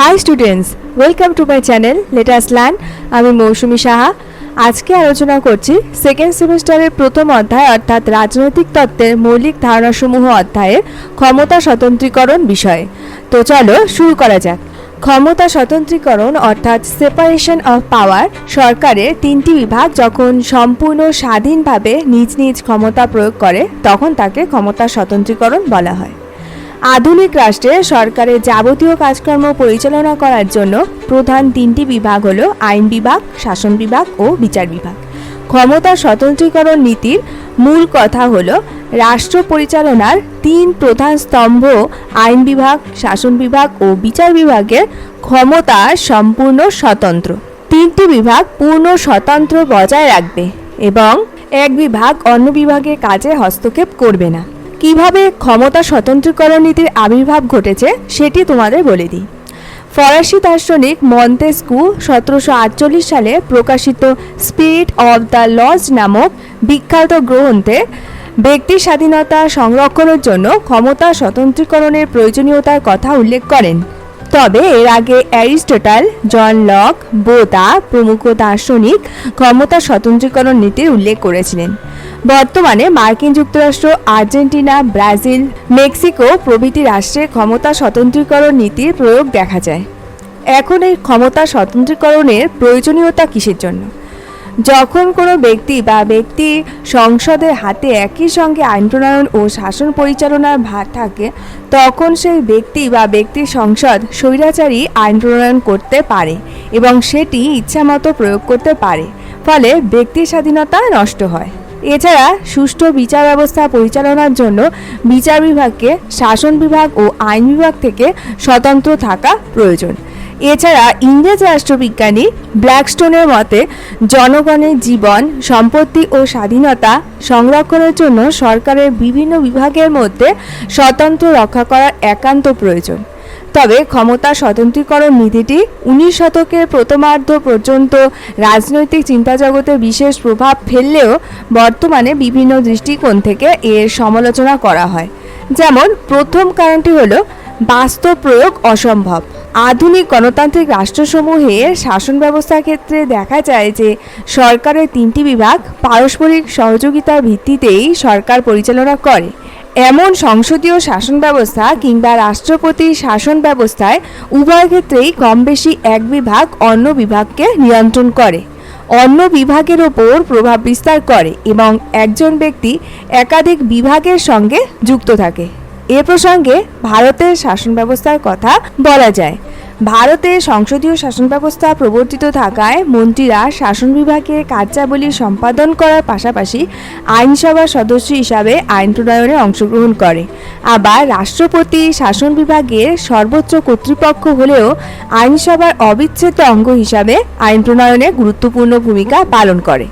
High students, welcome to my channel let us learn. আমি মৌসুমী সাহা। আজকে আলোচনা করছি সেকেন্ড সেমিস্টারের প্রথম অধ্যায় অর্থাৎ রাজনৈতিক তত্ত্বের মৌলিক ধারণাসমূহ অধ্যায়ের ক্ষমতা স্বতন্ত্রীকরণ বিষয়ে। তো চলো শুরু করা যাক। ক্ষমতা স্বতন্ত্রীকরণ অর্থাৎ সেপারেশন অফ পাওয়ার সরকারের তিনটি বিভাগ যখন সম্পূর্ণ স্বাধীনভাবে নিজ নিজ ক্ষমতা প্রয়োগ করে তখন তাকে ক্ষমতা স্বতন্ত্রীকরণ বলা হয়। আধুনিক রাষ্ট্রে সরকারের যাবতীয় কাজকর্ম পরিচালনা করার জন্য প্রধান তিনটি বিভাগ হলো আইন বিভাগ, শাসন বিভাগ ও বিচার বিভাগ। ক্ষমতা স্বতন্ত্রীকরণ নীতির মূল কথা হলো রাষ্ট্র পরিচালনার তিন প্রধান স্তম্ভ আইন বিভাগ, শাসন বিভাগ ও বিচার বিভাগের ক্ষমতা সম্পূর্ণ স্বতন্ত্র। তিনটি বিভাগ পূর্ণ স্বতন্ত্র বজায় রাখবে এবং এক বিভাগ অন্য বিভাগের কাজে হস্তক্ষেপ করবে না। কিভাবে ক্ষমতা স্বতন্ত্রীকরণ নীতির আবির্ভাব ঘটেছে সেটি তোমাদের বলে দিই। ফরাসি দার্শনিক মন্তেস্কু 1748 সালে প্রকাশিত স্পিরিট অব দ্য লস্ট নামক বিখ্যাত গ্রন্থে ব্যক্তির স্বাধীনতা সংরক্ষণের জন্য ক্ষমতা স্বতন্ত্রীকরণের প্রয়োজনীয়তার কথা উল্লেখ করেন। তবে এর আগে অ্যারিস্টটল, জন লক, বোতা প্রমুখ দার্শনিক ক্ষমতা স্বতন্ত্রীকরণ নীতির উল্লেখ করেছিলেন। বর্তমানে মার্কিন যুক্তরাষ্ট্র, আর্জেন্টিনা, ব্রাজিল, মেক্সিকো প্রভৃতি রাষ্ট্রে ক্ষমতা স্বতন্ত্রীকরণ নীতির প্রয়োগ দেখা যায়। এখন এই ক্ষমতা স্বতন্ত্রীকরণের প্রয়োজনীয়তা কিসের জন্য? যখন কোনো ব্যক্তি বা ব্যক্তি সংসদের হাতে একই সঙ্গে আইন প্রণয়ন ও শাসন পরিচালনার ভার থাকে তখন সেই ব্যক্তি বা ব্যক্তির সংসদ স্বৈরাচারী আইন প্রণয়ন করতে পারে এবং সেটি ইচ্ছামতো প্রয়োগ করতে পারে, ফলে ব্যক্তির স্বাধীনতা নষ্ট হয়। এছাড়া সুষ্ঠু বিচার ব্যবস্থা পরিচালনার জন্য বিচার বিভাগকে শাসন বিভাগ ও আইন বিভাগ থেকে স্বতন্ত্র থাকা প্রয়োজন। এছাড়া ইংরেজ রাষ্ট্রবিজ্ঞানী ব্ল্যাকস্টোনের মতে জনগণের জীবন, সম্পত্তি ও স্বাধীনতা সংরক্ষণের জন্য সরকারের বিভিন্ন বিভাগের মধ্যে স্বতন্ত্র রক্ষা করার একান্ত প্রয়োজন। তবে ক্ষমতা স্বতন্ত্রীকরণ নীতিটি 19 শতকের প্রথমার্ধ পর্যন্ত রাজনৈতিক চিন্তাজগতে বিশেষ প্রভাব ফেললেও বর্তমানে বিভিন্ন দৃষ্টিকোণ থেকে এর সমালোচনা করা হয়। যেমন প্রথম কারণটি হলো বাস্তব প্রয়োগ অসম্ভব। আধুনিক গণতান্ত্রিক রাষ্ট্রসমূহের শাসন ব্যবস্থার ক্ষেত্রে দেখা যায় যে সরকারের তিনটি বিভাগ পারস্পরিক সহযোগিতার ভিত্তিতেই সরকার পরিচালনা করে। এমন সংসদীয় শাসন ব্যবস্থা কিংবা রাষ্ট্রপতি শাসন ব্যবস্থায় উভয় ক্ষেত্রেই কম বেশি এক বিভাগ অন্য বিভাগকে নিয়ন্ত্রণ করে, অন্য বিভাগের ওপর প্রভাব বিস্তার করে এবং একজন ব্যক্তি একাধিক বিভাগের সঙ্গে যুক্ত থাকে। এ প্রসঙ্গে ভারতের শাসন ব্যবস্থার কথা বলা যায়। ভারতে সংসদীয় শাসন ব্যবস্থা প্রবর্তিত থাকায় মন্ত্রীরা শাসন বিভাগের কার্যাবলী সম্পাদন করার পাশাপাশি আইনসভার সদস্য হিসাবে আইন প্রণয়নে অংশগ্রহণ করে। আবার রাষ্ট্রপতি শাসন বিভাগের সর্বোচ্চ কর্তৃপক্ষ হলেও আইনসভার অবিচ্ছেদ্য অঙ্গ হিসাবে আইন প্রণয়নে গুরুত্বপূর্ণ ভূমিকা পালন করে।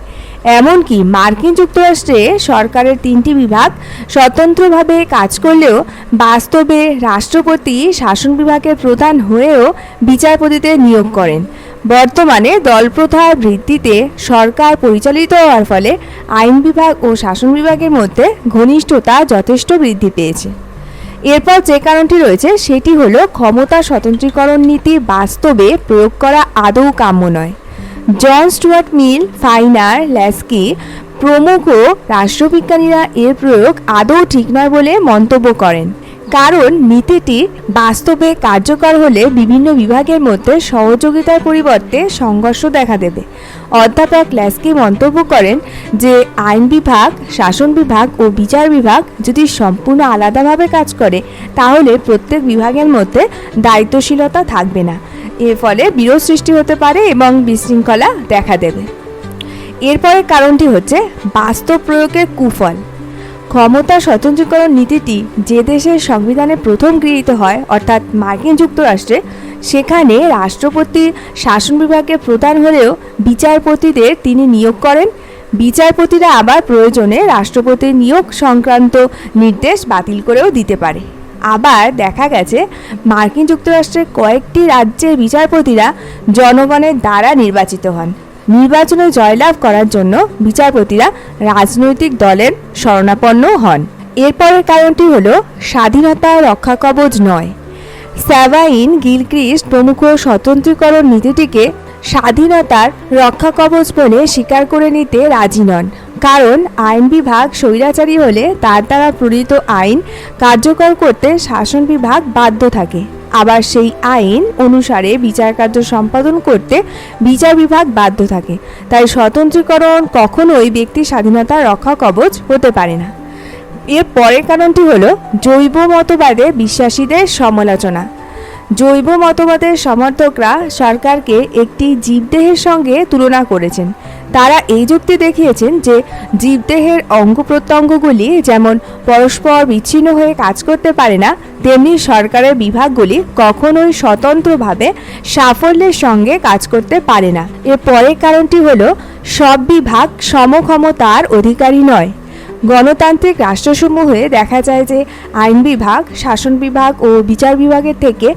এমনকি মার্কিন যুক্তরাষ্ট্রে সরকারের তিনটি বিভাগ স্বতন্ত্রভাবে কাজ করলেও বাস্তবে রাষ্ট্রপতি শাসন বিভাগের প্রধান হয়েও বিচারপতিদের নিয়োগ করেন। বর্তমানে দলপ্রথার ভিত্তিতে সরকার পরিচালিত হওয়ার ফলে আইন বিভাগ ও শাসন বিভাগের মধ্যে ঘনিষ্ঠতা যথেষ্ট বৃদ্ধি পেয়েছে। এরপর যে কারণটি রয়েছে সেটি হলো ক্ষমতা স্বতন্ত্রীকরণ নীতি বাস্তবে প্রয়োগ করা আদৌ কাম্য নয়। জন স্টুয়ার্ট মিল, ফাইনার, ল্যাস্কি প্রমুখ রাষ্ট্রবিজ্ঞানীরা এর প্রয়োগ আদৌ ঠিক নয় বলে মন্তব্য করেন, কারণ নীতিটি বাস্তবে কার্যকর হলে বিভিন্ন বিভাগের মধ্যে সহযোগিতার পরিবর্তে সংঘর্ষ দেখা দেবে। অধ্যাপক ল্যাস্কি মন্তব্য করেন যে আইন বিভাগ, শাসন বিভাগ ও বিচার বিভাগ যদি সম্পূর্ণ আলাদাভাবে কাজ করে তাহলে প্রত্যেক বিভাগের মধ্যে দায়িত্বশীলতা থাকবে না। এর ফলে বিরোধ সৃষ্টি হতে পারে এবং বিশৃঙ্খলা দেখা দেবে। এরপরের কারণটি হচ্ছে বাস্তব প্রয়োগের কুফল। ক্ষমতা স্বতন্ত্রীকরণ নীতিটি যে দেশের সংবিধানে প্রথম গৃহীত হয় অর্থাৎ মার্কিন যুক্তরাষ্ট্রে, সেখানে রাষ্ট্রপতি শাসন বিভাগের প্রধান হলেও বিচারপতিদের তিনি নিয়োগ করেন। বিচারপতিরা আবার প্রয়োজনে রাষ্ট্রপতির নিয়োগ সংক্রান্ত নির্দেশ বাতিল করেও দিতে পারে। আবার দেখা গেছে মার্কিন যুক্তরাষ্ট্রের কয়েকটি রাজ্যের বিচারপতিরা জনগণের দ্বারা নির্বাচিত হন। নির্বাচনে জয়লাভ করার জন্য বিচারপতিরা রাজনৈতিক দলের শরণাপন্ন হন। এরপরের কারণটি হলো স্বাধীনতা রক্ষা কবচ নয়। স্যাভাইন, গিলক্রিস্ট প্রমুখ স্বতন্ত্রীকরণ নীতিটিকে স্বাধীনতার রক্ষা কবচ বলে স্বীকার করে নিতে রাজি নন, কারণ আইন বিভাগ স্বৈরাচারী হলে তার দ্বারা প্রণীত আইন কার্যকর করতে শাসন বিভাগ বাধ্য থাকে। আবার সেই আইন অনুসারে বিচার কার্য সম্পাদন করতে বিচার বিভাগ বাধ্য থাকে। তাই স্বতন্ত্রীকরণ কখনোই ব্যক্তি স্বাধীনতার রক্ষা কবচ হতে পারে না। এর পরের কারণটি হলো জৈব মতবাদে বিশ্বাসীদের সমালোচনা। জৈব মতবাদের সমর্থকরা সরকারকে একটি জীবদেহের সঙ্গে তুলনা করেছেন। তারা এই যুক্তি দেখিয়েছেন যে জীবদেহের অঙ্গ প্রত্যঙ্গগুলি যেমন পরস্পর বিচ্ছিন্ন হয়ে কাজ করতে পারে না, তেমনি সরকারের বিভাগগুলি কখনোই স্বতন্ত্রভাবে সাফল্যের সঙ্গে কাজ করতে পারে না। এর পরের কারণটি হলো সব বিভাগ সমক্ষমতার অধিকারী নয়। গণতান্ত্রিক রাষ্ট্রসমূহে দেখা যায় যে আইন বিভাগ শাসন বিভাগ ও বিচার বিভাগের থেকে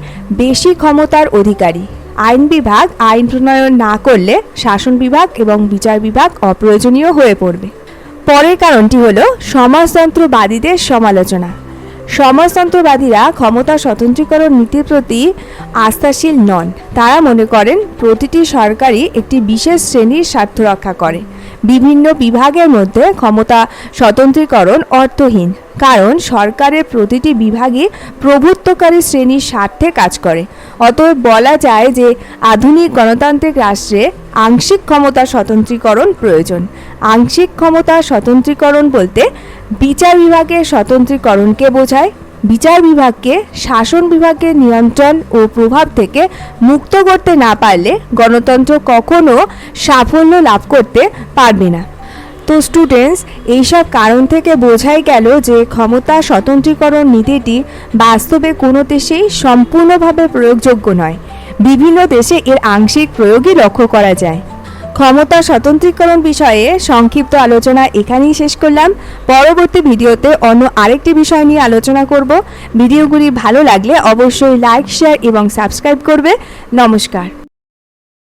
বেশি ক্ষমতার অধিকারী। আইন বিভাগ আইন প্রণয়ন না করলে শাসন বিভাগ এবং বিচার বিভাগ অপ্রয়োজনীয় হয়ে পড়বে। পরের কারণটি হলো সমাজতন্ত্রবাদীদের সমালোচনা। সমাজতন্ত্রবাদীরা ক্ষমতা স্বতন্ত্রীকরণ নীতির প্রতি আস্থাশীল নন। তারা মনে করেন প্রতিটি সরকারই একটি বিশেষ শ্রেণীর স্বার্থ রক্ষা করে। বিভিন্ন বিভাগের মধ্যে ক্ষমতা স্বতন্ত্রীকরণ অর্থহীন, কারণ সরকারের প্রতিটি বিভাগই প্রভুত্বকারী শ্রেণীর স্বার্থে কাজ করে। অতএব বলা যায় যে আধুনিক গণতান্ত্রিক রাষ্ট্রে আংশিক ক্ষমতা স্বতন্ত্রীকরণ প্রয়োজন। আংশিক ক্ষমতা স্বতন্ত্রীকরণ বলতে বিচার বিভাগের স্বতন্ত্রীকরণকে বোঝায়। বিচার বিভাগকে শাসন বিভাগের নিয়ন্ত্রণ ও প্রভাব থেকে মুক্ত করতে না পারলে গণতন্ত্র কখনো সাফল্য লাভ করতে পারবে না। তো স্টুডেন্টস, এইসব কারণ থেকে বোঝাই গেল যে ক্ষমতা স্বতন্ত্রীকরণ নীতিটি বাস্তবে কোনো দেশেই সম্পূর্ণভাবে প্রয়োগযোগ্য নয়। বিভিন্ন দেশে এর আংশিক প্রয়োগই লক্ষ্য করা যায়। ক্ষমতা স্বতন্ত্রীকরণ বিষয়ে সংক্ষিপ্ত আলোচনা এখানেই শেষ করলাম। পরবর্তী ভিডিওতে অন্য আরেকটি বিষয় নিয়ে আলোচনা করব। ভিডিওগুলি ভালো লাগলে অবশ্যই লাইক, শেয়ার এবং সাবস্ক্রাইব করবে। নমস্কার।